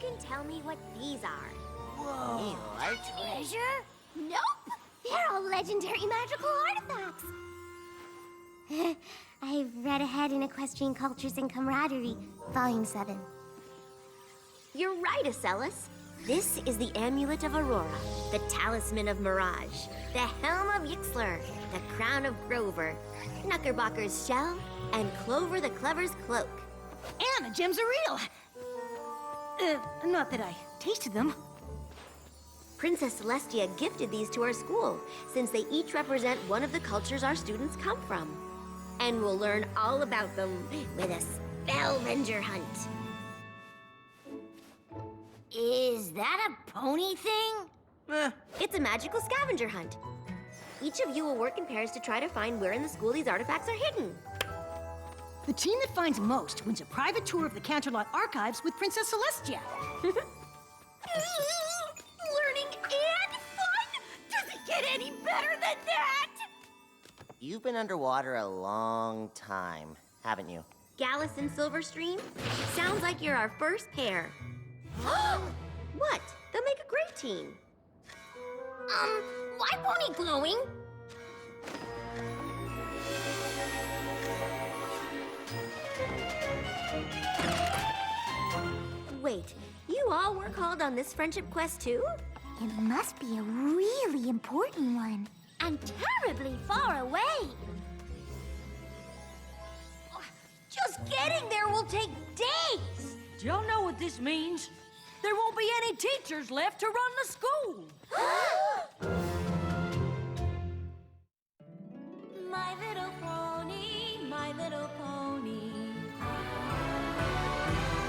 can tell me what these are? Whoa. Treasure? Nope! They're all legendary magical artifacts! I've read ahead in Equestrian Cultures and Camaraderie, Volume 7. You're right, Acellus. This is the Amulet of Aurora, the Talisman of Mirage, the Helm of Yixlr, the Crown of Grover, Knuckerbocker's Shell, and Clover the Clever's Cloak. And the gems are real! Not that I tasted them. Princess Celestia gifted these to our school, since they each represent one of the cultures our students come from. And we'll learn all about them with a Spellvenger hunt. Is that a pony thing? It's a magical scavenger hunt. Each of you will work in pairs to try to find where in the school these artifacts are hidden. The team that finds most wins a private tour of the Canterlot archives with Princess Celestia. Learning and fun? Does it get any better than that? You've been underwater a long time, haven't you? Gallus and Silverstream? Sounds like you're our first pair. What? They'll make a great team. Why pony glowing? Wait, you all were called on this friendship quest too? It must be a really important one. And terribly far away. Just getting there will take days. Do y'all know what this means? There won't be any teachers left to run the school. My little pony, my little pony.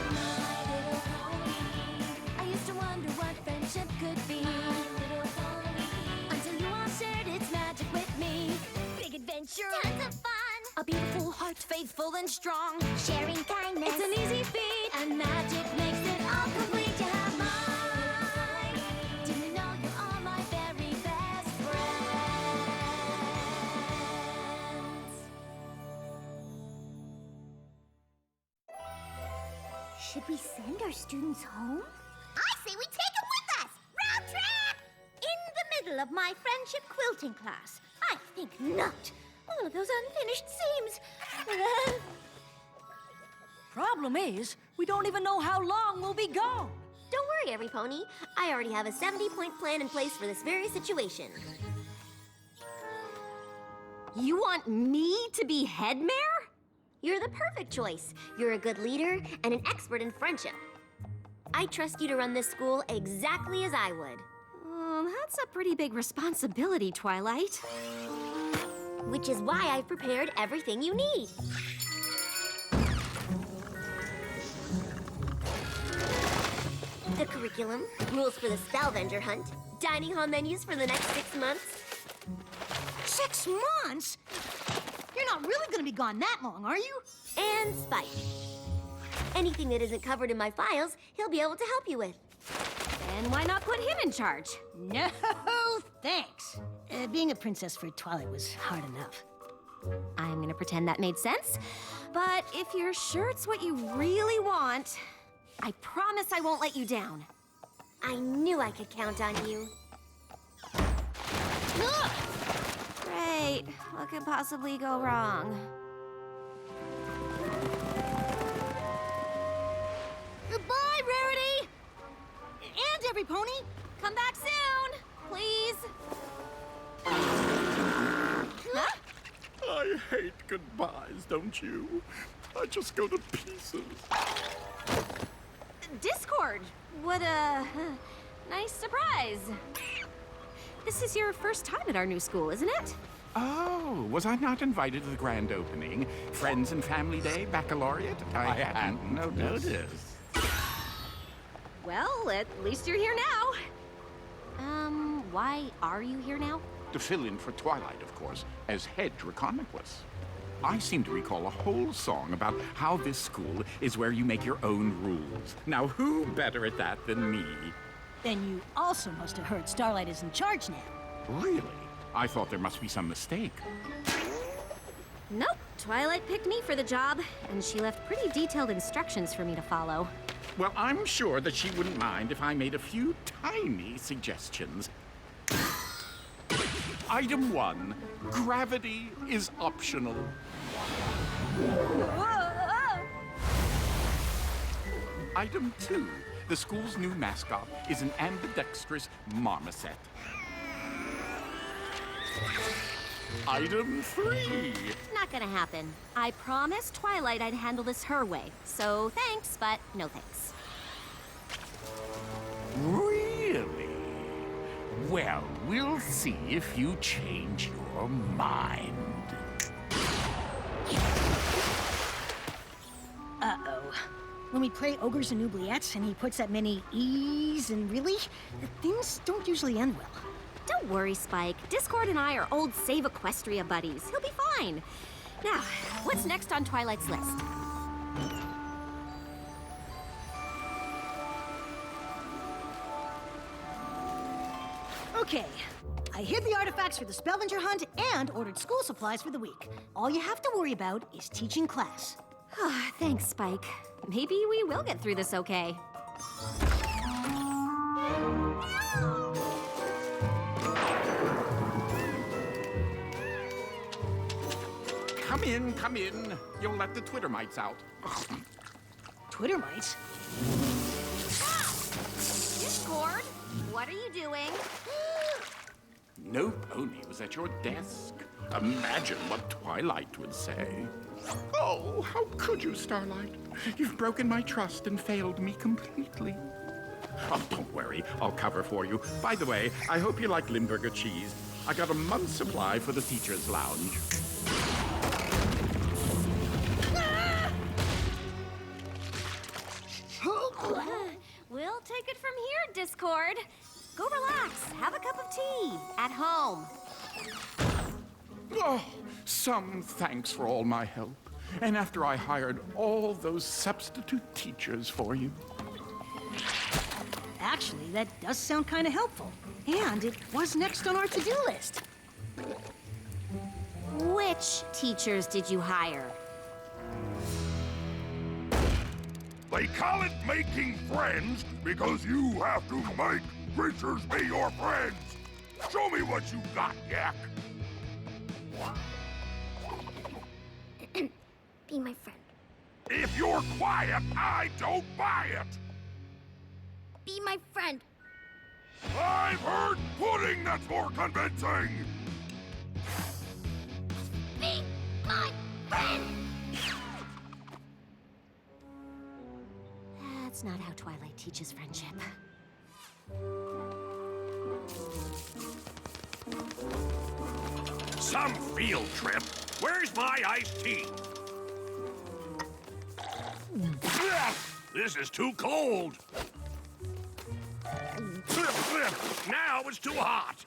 My little pony. I used to wonder what friendship could be. My little pony. Until you all shared its magic with me. Big adventure. Tons of fun. A beautiful heart, faithful and strong. Sharing kindness. It's an easy feat, and magic makes it all complete. You have mine. Did you know you are my very best friends? Should we send our students home? I say we take them with us! Round trip! In the middle of my friendship quilting class. I think not. All of those unfinished seams. Problem is, we don't even know how long we'll be gone. Don't worry, every pony. I already have a 70-point plan in place for this very situation. You want me to be head mare? You're the perfect choice. You're a good leader and an expert in friendship. I trust you to run this school exactly as I would. That's a pretty big responsibility, Twilight. Which is why I've prepared everything you need. The curriculum, rules for the Spellvenger hunt, dining hall menus for the next 6 months. 6 months? You're not really gonna be gone that long, are you? And Spike. Anything that isn't covered in my files, he'll be able to help you with. And why not put him in charge? No, thanks. Being a princess for Twilight was hard enough. I'm gonna pretend that made sense. But if you're sure it's what you really want, I promise I won't let you down. I knew I could count on you. Great. What could possibly go wrong? Goodbye, Rarity! And every pony! Come back soon, please. I hate goodbyes, don't you? I just go to pieces. Discord. What a nice surprise. This is your first time at our new school, isn't it? Oh, was I not invited to the grand opening? Friends and Family Day, baccalaureate? I hadn't noticed. Well, at least you're here now. Why are you here now? To fill in for Twilight, of course, as head Draconicus. I seem to recall a whole song about how this school is where you make your own rules. Now, who better at that than me? Then you also must have heard Starlight is in charge now. Really? I thought there must be some mistake. Nope, Twilight picked me for the job, and she left pretty detailed instructions for me to follow. Well, I'm sure that she wouldn't mind if I made a few tiny suggestions. Item 1, gravity is optional. Item 2, the school's new mascot is an ambidextrous marmoset. Item 3. Not gonna happen. I promised Twilight I'd handle this her way. So thanks, but no thanks. Really? Well, we'll see if you change your mind. Uh-oh. When we play Ogres and Oubliettes and he puts that many E's and really, things don't usually end well. Don't worry, Spike. Discord and I are old Save Equestria buddies. He'll be fine. Now, what's next on Twilight's list? Okay. I hid the artifacts for the Spellvenger hunt and ordered school supplies for the week. All you have to worry about is teaching class. Thanks, Spike. Maybe we will get through this okay. Come in, come in. You'll let the Twitter mites out. Twitter mites? Discord, what are you doing? No pony was at your desk. Imagine what Twilight would say. Oh, how could you, Starlight? You've broken my trust and failed me completely. Oh, don't worry. I'll cover for you. By the way, I hope you like Limburger cheese. I got a month's supply for the teacher's lounge. We'll take it from here, Discord. Go relax. Have a cup of tea at home. Oh, some thanks for all my help. And after I hired all those substitute teachers for you. Actually, that does sound kind of helpful. And it was next on our to-do list. Which teachers did you hire? They call it making friends because you have to make creatures be your friends. Show me what you got, Yak. Be my friend. If you're quiet, I don't buy it. Be my friend. I've heard pudding that's more convincing. Be my friend. That's not how Twilight teaches friendship. Some field trip. Where's my iced tea? This is too cold. Now it's too hot.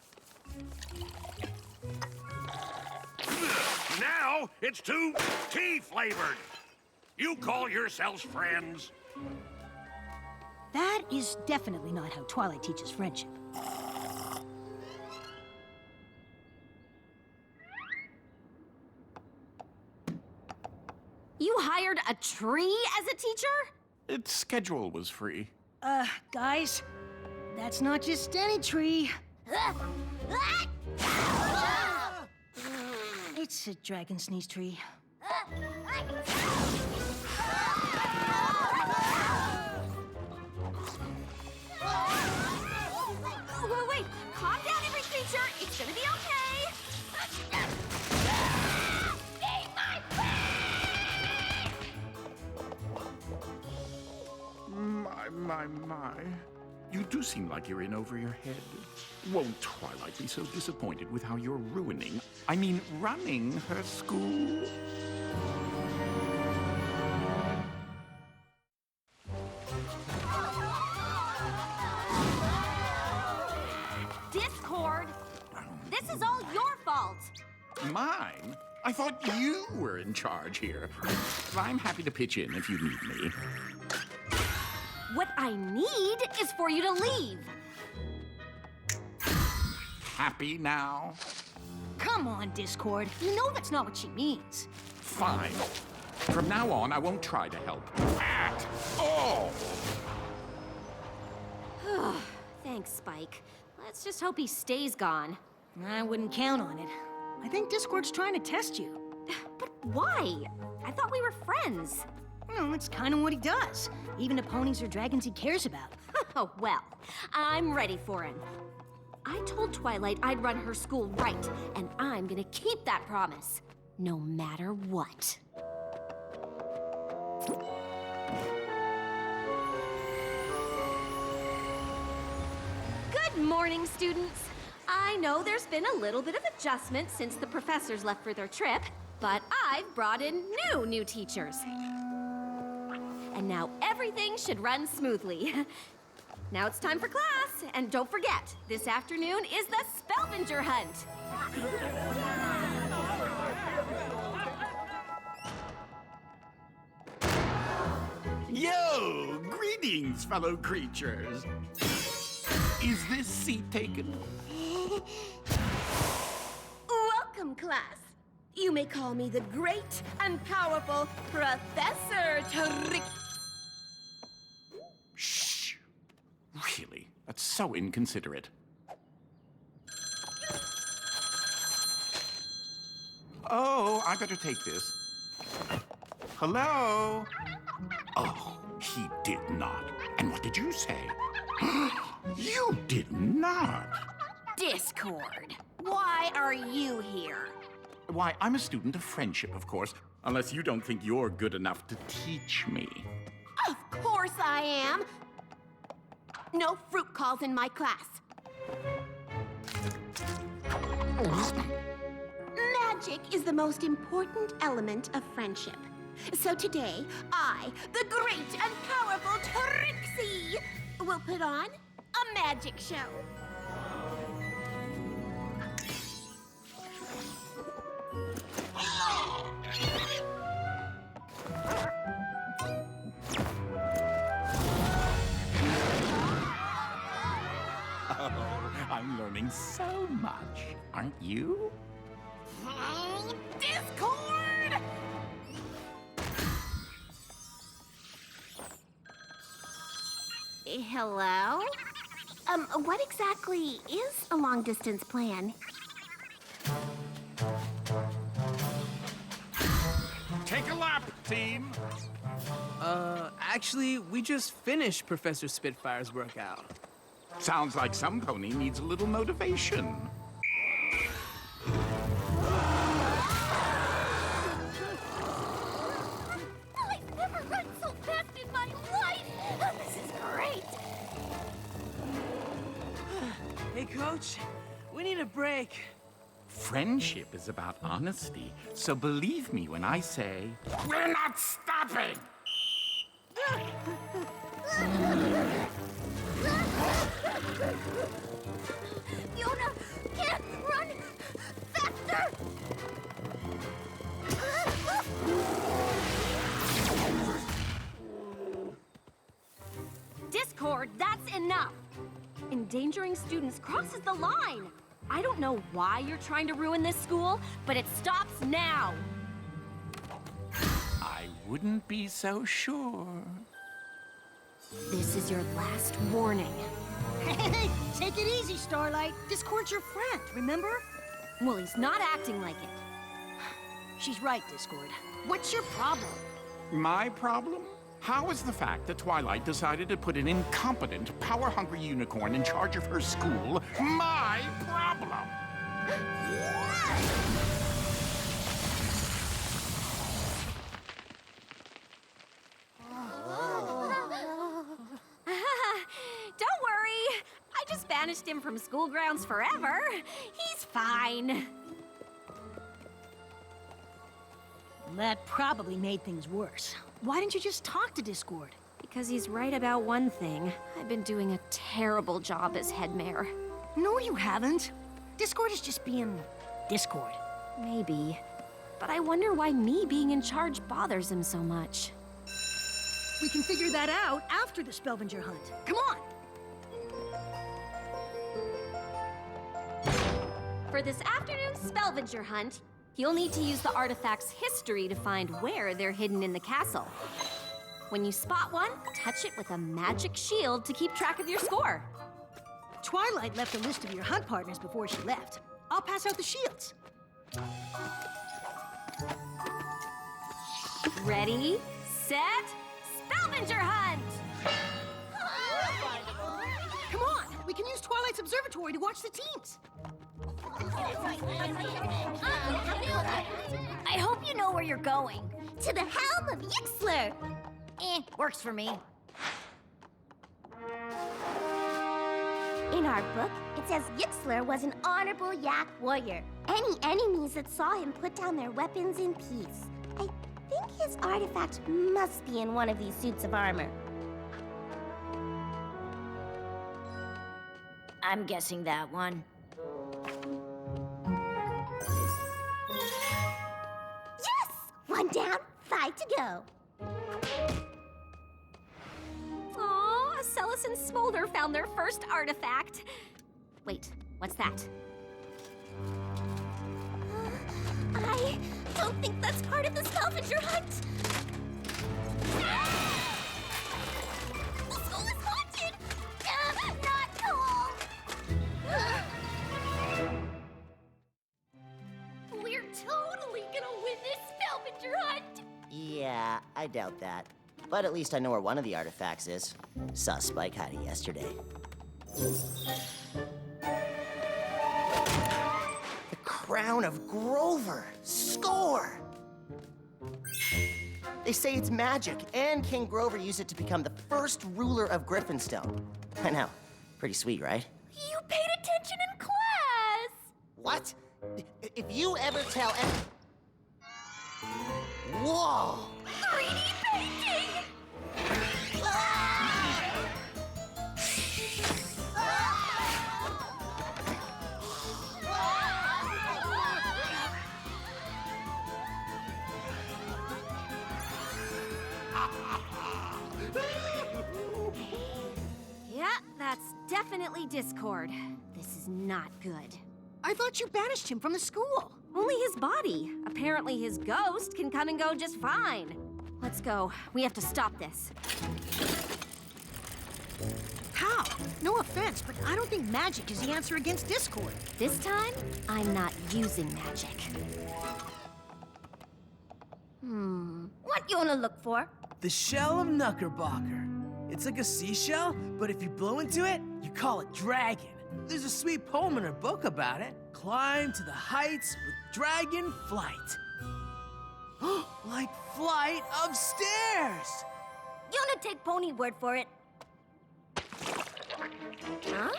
Now it's too tea-flavored. You call yourselves friends? That is definitely not how Twilight teaches friendship. You hired a tree as a teacher? Its schedule was free. Guys, that's not just any tree. It's a dragon sneeze tree. Wait, calm down, every creature. It's gonna be okay. My. You do seem like you're in over your head. Won't Twilight be so disappointed with how you're running her school? Discord, this is all your fault. Mine? I thought you were in charge here. I'm happy to pitch in if you need me. What I need is for you to leave. Happy now? Come on, Discord. You know that's not what she means. Fine. From now on, I won't try to help. At all! Thanks, Spike. Let's just hope he stays gone. I wouldn't count on it. I think Discord's trying to test you. But why? I thought we were friends. Well, it's kind of what he does. Even the ponies or dragons he cares about. Oh, well, I'm ready for him. I told Twilight I'd run her school right, and I'm gonna keep that promise, no matter what. Good morning, students. I know there's been a little bit of adjustment since the professors left for their trip, but I've brought in new teachers. And now everything should run smoothly. Now it's time for class, and don't forget, this afternoon is the Spellbinger Hunt. Yo! Greetings, fellow creatures. Is this seat taken? Welcome, class. You may call me the great and powerful Professor Trick. Shh! Really? That's so inconsiderate. Oh, I better take this. Hello? Oh, he did not. And what did you say? You did not. Discord, why are you here? Why, I'm a student of friendship, of course. Unless you don't think you're good enough to teach me. Of course I am. No fruit calls in my class. Magic is the most important element of friendship. So today, I, the great and powerful Trixie, will put on a magic show. Oh, I'm learning so much, aren't you? Discord! Hello? What exactly is a long-distance plan? Take a lap, team. Actually, we just finished Professor Spitfire's workout. Sounds like some pony needs a little motivation. I've never run so fast in my life! This is great! Hey, Coach, we need a break. Friendship is about honesty, so believe me when I say, we're not stopping! Fiona can't run faster! Discord, that's enough. Endangering students crosses the line. I don't know why you're trying to ruin this school, but it stops now. I wouldn't be so sure. This is your last warning. Hey, take it easy, Starlight. Discord's your friend, remember? Well, he's not acting like it. She's right, Discord. What's your problem? My problem? How is the fact that Twilight decided to put an incompetent, power-hungry unicorn in charge of her school my problem? Don't worry. I just banished him from school grounds forever. He's fine. That probably made things worse. Why didn't you just talk to Discord? Because he's right about one thing. I've been doing a terrible job as head mayor. No, you haven't. Discord is just being Discord. Maybe. But I wonder why me being in charge bothers him so much. We can figure that out after the Spellbinger Hunt. Come on! For this afternoon's Spellbinger Hunt, You'll need to use the artifact's history to find where they're hidden in the castle. When you spot one, touch it with a magic shield to keep track of your score. Twilight left a list of your hunt partners before she left. I'll pass out the shields. Ready, set, Spellbinger Hunt! Come on, we can use Twilight's observatory to watch the teams. I hope you know where you're going. To the helm of Yixler. Works for me. In our book, it says Yixler was an honorable yak warrior. Any enemies that saw him put down their weapons in peace. I think his artifact must be in one of these suits of armor. I'm guessing that one. Yes! 1 down, 5 to go. Aw, Acellus and Smolder found their first artifact. Wait, what's that? I don't think that's part of the Spellbinger Hunt. The school is haunted! Not cool! We're totally gonna win this Spellbinger Hunt! Yeah, I doubt that. But at least I know where one of the artifacts is. Saw Spike hiding yesterday. The Crown of Grover! Score! They say it's magic, and King Grover used it to become the first ruler of Griffinstone. I know. Pretty sweet, right? You paid attention in class! What? If you ever tell Whoa! 3D painting! Yeah, that's definitely Discord. This is not good. I thought you banished him from the school. Only his body. Apparently his ghost can come and go just fine. Let's go. We have to stop this. How? No offense, but I don't think magic is the answer against Discord. This time, I'm not using magic. What you wanna look for? The shell of Knuckerbocker. It's like a seashell, but if you blow into it, you call it dragon. There's a sweet poem in her book about it. Climb to the heights with dragon flight. Like flight of stairs! You wanna take Pony word for it? Huh?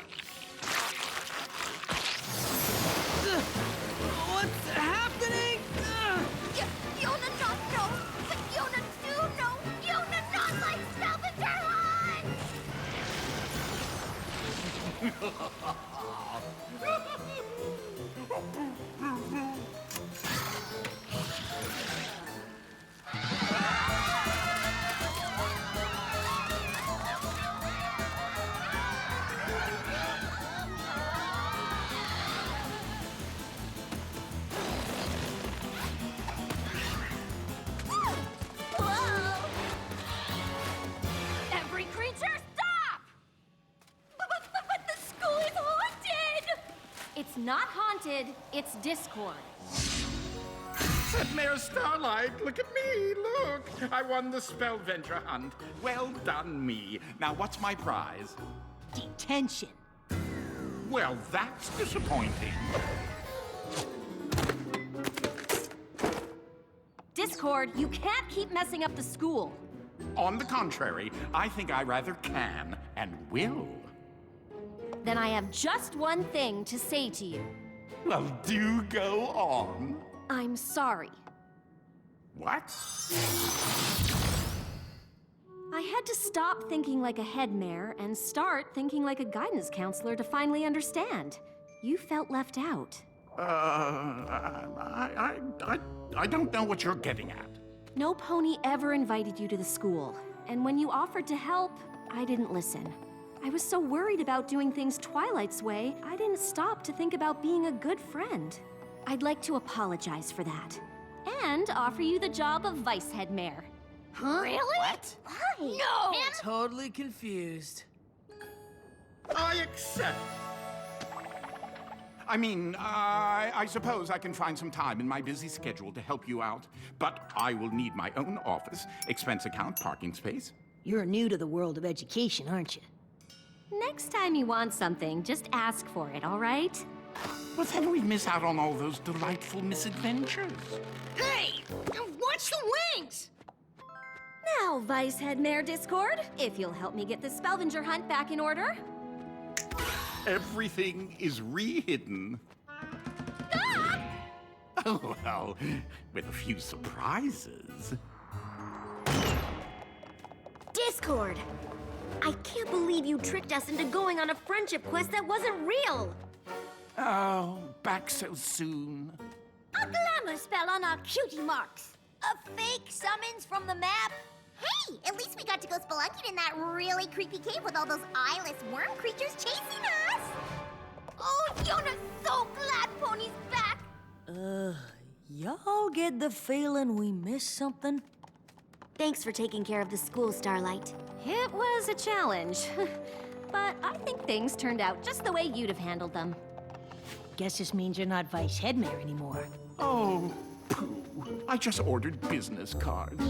What's happening? Yona not know, but Yona do know. Yona not like Spellbinger Hunt! Every creature, stop! But the school is haunted! It's not haunted, it's Discord. Said Mayor Starlight, look at me, look. I won the Spellventure Hunt. Well done, me. Now, what's my prize? Detention. Well, that's disappointing. Discord, you can't keep messing up the school. On the contrary, I think I rather can and will. Then I have just one thing to say to you. Well, do go on. I'm sorry. What? I had to stop thinking like a head mayor and start thinking like a guidance counselor to finally understand. You felt left out. I don't know what you're getting at. No pony ever invited you to the school, and when you offered to help, I didn't listen. I was so worried about doing things Twilight's way, I didn't stop to think about being a good friend. I'd like to apologize for that. And offer you the job of vice head mayor. Huh? Really? What? Why? No! Totally confused. I accept. I suppose I can find some time in my busy schedule to help you out, but I will need my own office, expense account, parking space. You're new to the world of education, aren't you? Next time you want something, just ask for it, all right? But then we miss out on all those delightful misadventures. Hey! Watch the wings! Now, Vice Head Mayor Discord, if you'll help me get the Spelvenger hunt back in order. Everything is re-hidden. Oh, well, with a few surprises. Discord! I can't believe you tricked us into going on a friendship quest that wasn't real! Oh, back so soon. A glamour spell on our cutie marks. A fake summons from the map. Hey, at least we got to go spelunking in that really creepy cave with all those eyeless worm creatures chasing us. Oh, Yona's so glad Pony's back. Y'all get the feeling we missed something? Thanks for taking care of the school, Starlight. It was a challenge, but I think things turned out just the way you'd have handled them. Guess this means you're not vice head mayor anymore. Oh, pooh. I just ordered business cards.